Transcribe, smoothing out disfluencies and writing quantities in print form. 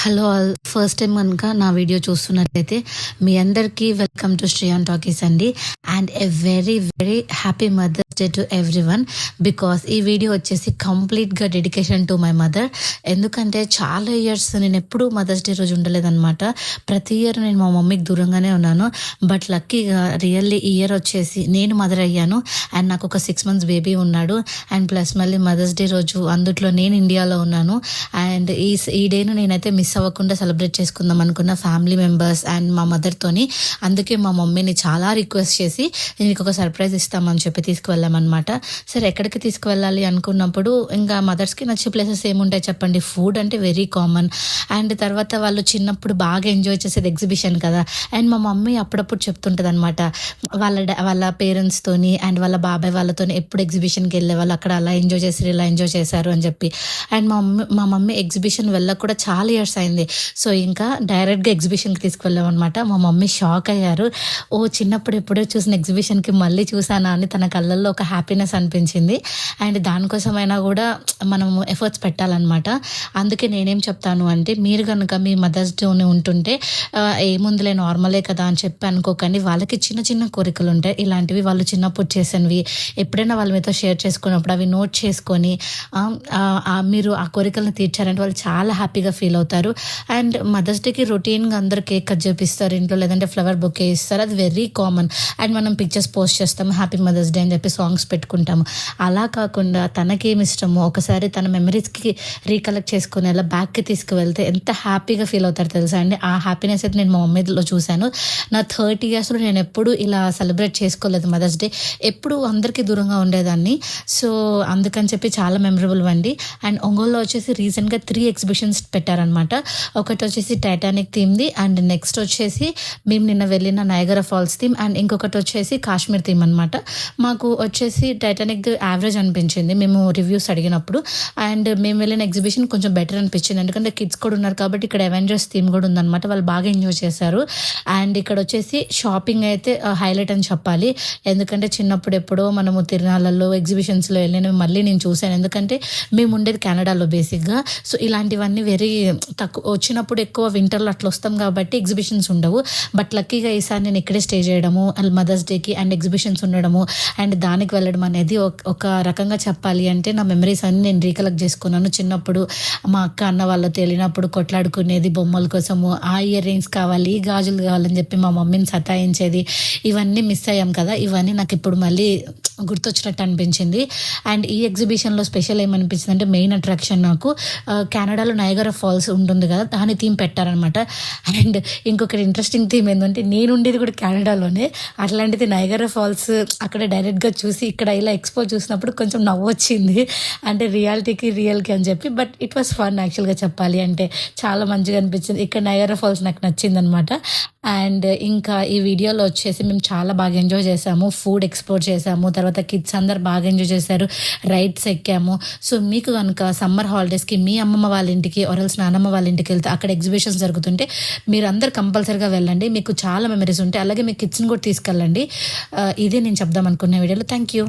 Hello all. First time కనుక నా video చూస్తున్నట్లయితే మీ అందరికీ వెల్కమ్ టు శ్రేయాన్ టాకీస్ అండి. And a very very happy mother's day to everyone. Because ఈ వీడియో వచ్చేసి కంప్లీట్గా డెడికేషన్ టు మై మదర్. ఎందుకంటే చాలా ఇయర్స్ నేను ఎప్పుడూ మదర్స్ డే రోజు ఉండలేదన్నమాట. ప్రతి ఇయర్ నేను మా మమ్మీకి దూరంగానే ఉన్నాను. బట్ లక్కీగా రియల్లీ ఈ ఇయర్ వచ్చేసి నేను మదర్ అయ్యాను. అండ్ నాకు ఒక 6 months బేబీ ఉన్నాడు. అండ్ ప్లస్ మళ్ళీ మదర్స్ డే రోజు అందుట్లో నేను ఇండియాలో ఉన్నాను. అండ్ ఈ డేను నేనైతే మిస్ అవ్వకుండా సెలబ్రేట్ చేసుకుందాం అనుకున్న ఫ్యామిలీ మెంబర్స్ అండ్ మా మదర్తోని. అందుకే మా మమ్మీని చాలా రిక్వెస్ట్ చేసి నేను ఒక సర్ప్రైజ్ ఇస్తామని చెప్పి తీసుకువెళ్ళామన్నమాట. సరే ఎక్కడికి తీసుకువెళ్ళాలి అనుకున్నప్పుడు ఇంకా మదర్స్కి నచ్చే ప్లేసెస్ ఏముంటాయి చెప్పండి. ఫుడ్ అంటే వెరీ కామన్. అండ్ తర్వాత వాళ్ళు చిన్నప్పుడు బాగా ఎంజాయ్ చేసేది ఎగ్జిబిషన్ కదా. అండ్ మా మమ్మీ అప్పుడప్పుడు చెప్తుంటుంది అనమాట వాళ్ళ పేరెంట్స్తోని అండ్ వాళ్ళ బాబాయ్ వాళ్ళతోని ఎప్పుడు ఎగ్జిబిషన్కి వెళ్ళే వాళ్ళు అక్కడ అలా ఎంజాయ్ చేశారు ఇలా ఎంజాయ్ చేశారు అని చెప్పి. అండ్ మా మమ్మీ ఎగ్జిబిషన్ వెళ్ళక కూడా చాలా ఇయర్స్ అయింది. సో ఇంకా డైరెక్ట్గా ఎగ్జిబిషన్కి తీసుకువెళ్ళాం అనమాట. మా మమ్మీ షాక్ అయ్యారు. ఓ చిన్నప్పుడు ఎప్పుడో చూసిన ఎగ్జిబిషన్కి మళ్ళీ చూసానా అని తన కళ్ళల్లో ఒక హ్యాపీనెస్ అనిపించింది. అండ్ దానికోసమైనా కూడా మనము ఎఫర్ట్స్ పెట్టాలన్నమాట. అందుకే నేనేం చెప్తాను అంటే మీరు కనుక మీ మదర్స్ డేని ఉంటుంటే ఏముందిలే నార్మలే కదా అని చెప్పి అనుకోకండి. వాళ్ళకి చిన్న చిన్న కోరికలు ఉంటాయి. ఇలాంటివి వాళ్ళు చిన్నప్పుడు చేసినవి ఎప్పుడైనా వాళ్ళ మీతో షేర్ చేసుకున్నప్పుడు అవి నోట్ చేసుకొని మీరు ఆ కోరికలను తీర్చారంటే వాళ్ళు చాలా హ్యాపీగా ఫీల్ అవుతారు. అండ్ మదర్స్ డేకి రొటీన్గా అందరూ కేక్ కట్ చేపిస్తారు ఇంట్లో, లేదంటే ఫ్లవర్ బొకే ఇస్తారు. అది వెరీ కామన్. అండ్ మనం పిక్చర్స్ పోస్ట్ చేస్తాము హ్యాపీ మదర్స్ డే అని చెప్పి సాంగ్స్ పెట్టుకుంటాము. అలా కాకుండా తనకేమి ఇష్టమో ఒకసారి తన మెమరీస్కి రీకలెక్ట్ చేసుకుని అలా బ్యాక్కి తీసుకువెళ్తే ఎంత హ్యాపీగా ఫీల్ అవుతారు తెలుసా అండి. ఆ హ్యాపీనెస్ అయితే నేను మా మమ్మీలో చూశాను. నా 30 yearsలో నేను ఎప్పుడు ఇలా సెలబ్రేట్ చేసుకోలేదు మదర్స్ డే. ఎప్పుడు అందరికీ దూరంగా ఉండేదాన్ని. సో అందుకని చెప్పి చాలా మెమరబుల్ అండి. అండ్ ఒంగోలులో వచ్చేసి రీసెంట్గా 3 exhibitions పెట్టారనమాట. ఒకటి వచ్చేసి టైటానిక్ థీమ్ది, అండ్ నెక్స్ట్ వచ్చేసి మేము నిన్న వెళ్ళిన నయాగరా ఫాల్స్ థీమ్, అండ్ ఇంకొకటి వచ్చేసి కాశ్మీర్ థీమ్ అనమాట. మాకు వచ్చేసి టైటానిక్ యావరేజ్ అనిపించింది మేము రివ్యూస్ అడిగినప్పుడు. అండ్ మేము వెళ్ళిన ఎగ్జిబిషన్ కొంచెం బెటర్ అనిపించింది. ఎందుకంటే కిడ్స్ కూడా ఉన్నారు కాబట్టి ఇక్కడ అవెంజర్స్ థీమ్ కూడా ఉందన్నమాట. వాళ్ళు బాగా ఎంజాయ్ చేశారు. అండ్ ఇక్కడ వచ్చేసి షాపింగ్ అయితే హైలైట్ అని చెప్పాలి. ఎందుకంటే చిన్నప్పుడు ఎప్పుడో మనము తిరునాళ్ళల్లో ఎగ్జిబిషన్స్లో వెళ్ళినవి మళ్ళీ నేను చూశాను. ఎందుకంటే మేము ఉండేది కెనడాలో బేసిక్గా. సో ఇలాంటివన్నీ వెరీ తక్కువ. వచ్చినప్పుడు ఎక్కువ వింటర్లో అట్లా వస్తాం కాబట్టి ఎగ్జిబిషన్స్ ఉండవు. బట్ లక్కీగా ఈసారి నేను ఇక్కడే స్టే చేయడము మదర్స్ డేకి అండ్ ఎగ్జిబిషన్స్ ఉండడము అండ్ దానికి వెళ్ళడం అనేది ఒక రకంగా చెప్పాలి అంటే నా మెమరీస్ అన్ని నేను రీకలెక్ట్ చేసుకున్నాను. చిన్నప్పుడు మా అక్క అన్న వాళ్ళతో వెళ్ళినప్పుడు కొట్లాడుకునేది బొమ్మల కోసము, ఆ ఇయర్ రింగ్స్ కావాలి ఈ గాజులు కావాలని చెప్పి మా మమ్మీని సతాయించేది. ఇవన్నీ మిస్ అయ్యాం కదా. ఇవన్నీ నాకు ఇప్పుడు మళ్ళీ గుర్తొచ్చినట్టు అనిపించింది. అండ్ ఈ ఎగ్జిబిషన్లో స్పెషల్ ఏమనిపించింది అంటే మెయిన్ అట్రాక్షన్ నాకు కెనడాలో నయాగరా ఫాల్స్ ఉంటుంది కదా దాని థీమ్ పెట్టారనమాట. అండ్ ఇంకొకటి ఇంట్రెస్టింగ్ థీమ్ ఏంటంటే నేను ఉండేది కూడా కెనడాలోనే. అట్లాంటిది నయాగరా ఫాల్స్ అక్కడ డైరెక్ట్గా చూసి ఇక్కడ ఇలా ఎక్స్పో చూసినప్పుడు కొంచెం నవ్వు వచ్చింది. అంటే రియాలిటీకి రియల్కి అని చెప్పి. బట్ ఇట్ వాస్ ఫన్ యాక్చువల్గా చెప్పాలి అంటే. చాలా మంచిగా అనిపించింది. ఇక్కడ నయాగరా ఫాల్స్ నాకు నచ్చింది అనమాట. అండ్ ఇంకా ఈ వీడియోలో వచ్చేసి మేము చాలా బాగా ఎంజాయ్ చేసాము. ఫుడ్ ఎక్స్ప్లోర్ చేసాము. తర్వాత కిడ్స్ అందరు బాగా ఎంజాయ్ చేశారు. రైడ్స్ ఎక్కాము. సో మీకు కనుక సమ్మర్ హాలిడేస్కి మీ అమ్మమ్మ వాళ్ళ ఇంటికి ఆర్ఎల్స్ నానమ్మ వాళ్ళ ఇంటికి వెళ్తే అక్కడ ఎగ్జిబిషన్స్ జరుగుతుంటే మీరు అందరు కంపల్సరీగా వెళ్ళండి. మీకు చాలా మెమరీస్ ఉంటాయి. అలాగే మీ కిడ్స్ని కూడా తీసుకెళ్ళండి. ఇదే నేను చెప్దాం అనుకున్న వీడియోలో. Thank you.